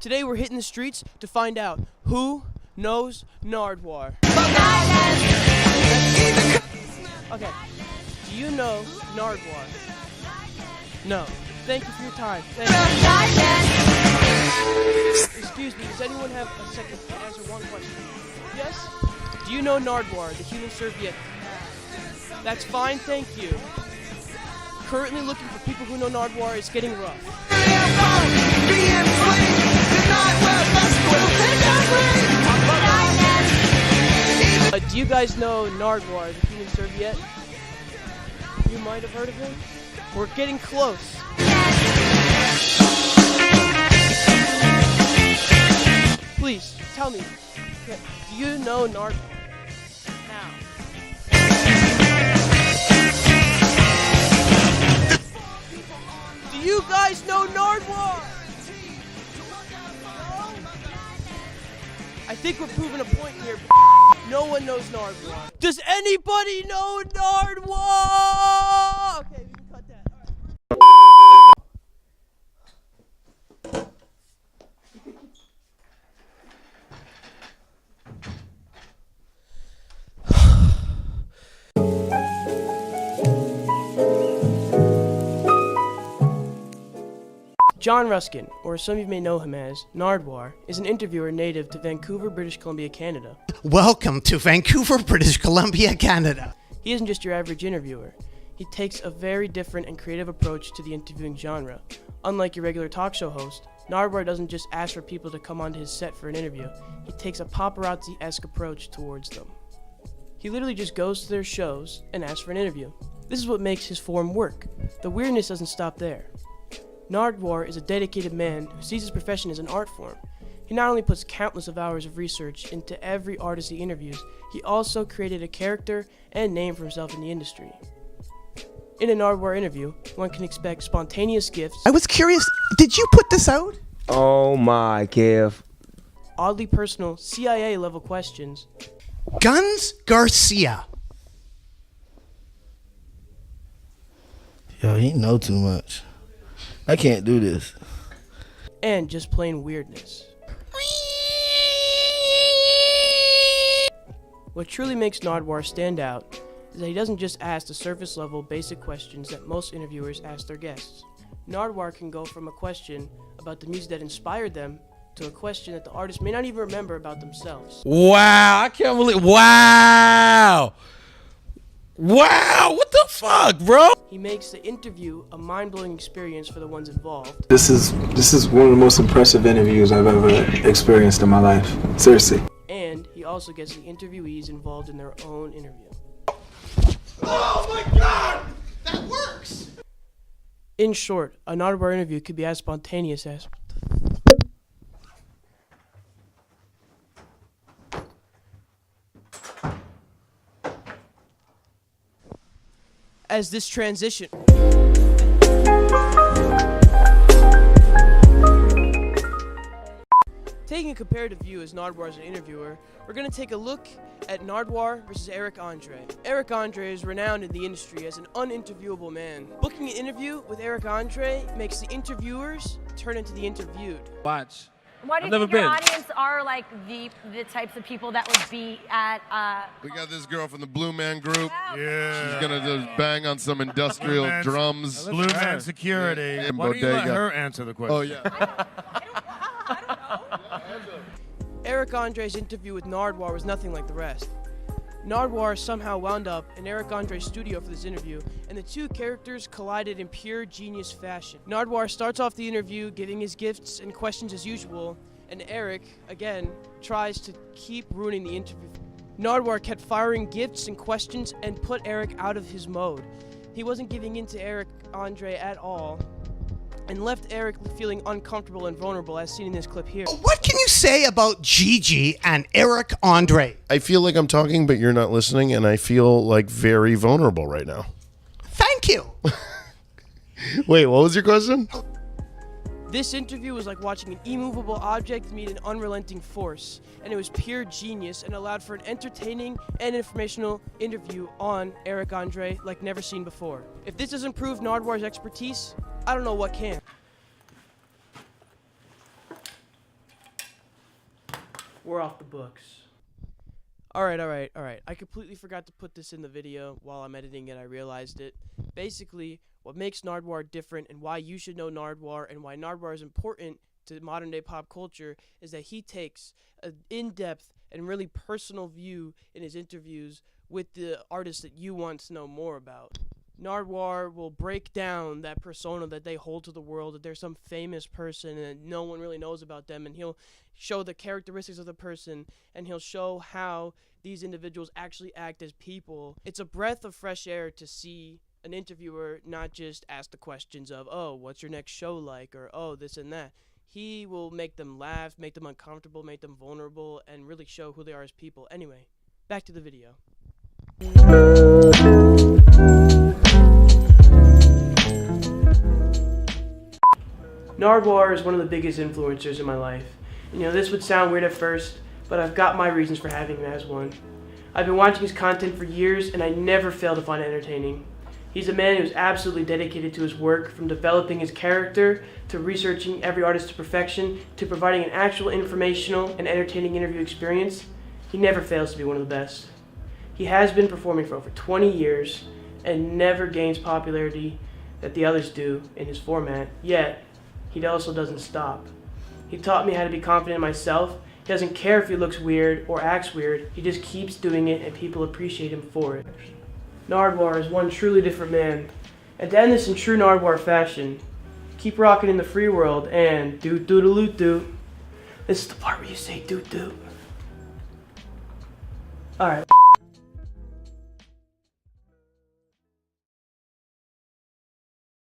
Today we're hitting the streets to find out who knows Nardwuar. Okay, do you know Nardwuar? No. Thank you for your time. Thank you. Excuse me, does anyone have a second to answer one question? Yes? Do you know Nardwuar, the human serviette? That's fine, thank you. Currently looking for people who know Nardwuar is getting rough. Do you guys know Nardwuar, the human serviette? You might have heard of him. We're getting close. Please, tell me, do you know Nardwuar? Now. Do you guys know Nardwuar? I think we're proving a point here. No one knows Nardwuar. Does anybody know Nardwuar? Okay, we can cut that. All right. John Ruskin, or some of you may know him as Nardwuar, is an interviewer native to Vancouver, British Columbia, Canada. Welcome to Vancouver, British Columbia, Canada. He isn't just your average interviewer. He takes a very different and creative approach to the interviewing genre. Unlike your regular talk show host, Nardwuar doesn't just ask for people to come onto his set for an interview. He takes a paparazzi-esque approach towards them. He literally just goes to their shows and asks for an interview. This is what makes his form work. The weirdness doesn't stop there. Nardwuar is a dedicated man who sees his profession as an art form. He not only puts countless of hours of research into every artist he interviews, he also created a character and name for himself in the industry. In a Nardwuar interview, one can expect spontaneous gifts. I was curious, did you put this out? Oh my, Kev. Oddly personal CIA-level questions. Guns Garcia. Yo, he know too much. I can't do this. And just plain weirdness. What truly makes Nardwuar stand out is that he doesn't just ask the surface level basic questions that most interviewers ask their guests. Nardwuar can go from a question about the music that inspired them to a question that the artist may not even remember about themselves. Wow, I can't believe, wow, what the fuck, bro? He makes the interview a mind-blowing experience for the ones involved. This is one of the most impressive interviews I've ever experienced in my life. Seriously. And he also gets the interviewees involved in their own interview. Oh my God! That works! In short, a Nardwuar interview could be as spontaneous as this transition. Taking a comparative view as Nardwuar as an interviewer, we're going to take a look at Nardwuar versus Eric Andre. Eric Andre is renowned in the industry as an uninterviewable man. Booking an interview with Eric Andre makes the interviewers turn into the interviewed. Watch. What do you think your audience are like the types of people that would be at We got this girl from the Blue Man Group. Yeah. She's gonna just bang on some industrial drums. Blue Man Security. Yeah, Why don't you let bodega. her answer the question? Oh yeah. I don't know. Eric Andre's interview with Nardwuar was nothing like the rest. Nardwuar somehow wound up in Eric Andre's studio for this interview, and the two characters collided in pure genius fashion. Nardwuar starts off the interview giving his gifts and questions as usual, and Eric, again, tries to keep ruining the interview. Nardwuar kept firing gifts and questions and put Eric out of his mode. He wasn't giving in to Eric Andre at all, and left Eric feeling uncomfortable and vulnerable, as seen in this clip here. What can you say about Gigi and Eric Andre? I feel like I'm talking, but you're not listening, and I feel like very vulnerable right now. Thank you. Wait, what was your question? This interview was like watching an immovable object meet an unrelenting force, and it was pure genius and allowed for an entertaining and informational interview on Eric Andre like never seen before. If this doesn't prove Nardwuar's expertise, I don't know what can. we're off the books. Alright. I completely forgot to put this in the video while I'm editing it. I realized it. Basically, what makes Nardwuar different and why you should know Nardwuar and why Nardwuar is important to modern day pop culture is that he takes an in-depth and really personal view in his interviews with the artists that you want to know more about. Nardwuar will break down that persona that they hold to the world, that they're some famous person and no one really knows about them, and he'll show the characteristics of the person, and he'll show how these individuals actually act as people. It's a breath of fresh air to see an interviewer not just ask the questions of, oh, what's your next show like, or oh, this and that. He will make them laugh, make them uncomfortable, make them vulnerable, and really show who they are as people. Anyway, back to the video. Nardwuar is one of the biggest influencers in my life. You know, this would sound weird at first, but I've got my reasons for having him as one. I've been watching his content for years, and I never fail to find it entertaining. He's a man who's absolutely dedicated to his work, from developing his character, to researching every artist to perfection, to providing an actual informational and entertaining interview experience. He never fails to be one of the best. He has been performing for over 20 years, and never gains popularity that the others do in his format, yet he also doesn't stop. He taught me how to be confident in myself. He doesn't care if he looks weird or acts weird, he just keeps doing it and people appreciate him for it. Nardwuar is one truly different man. And to end this in true Nardwuar fashion, keep rocking in the free world and doot doodaloot doot. This is the part where you say doot doot. Alright.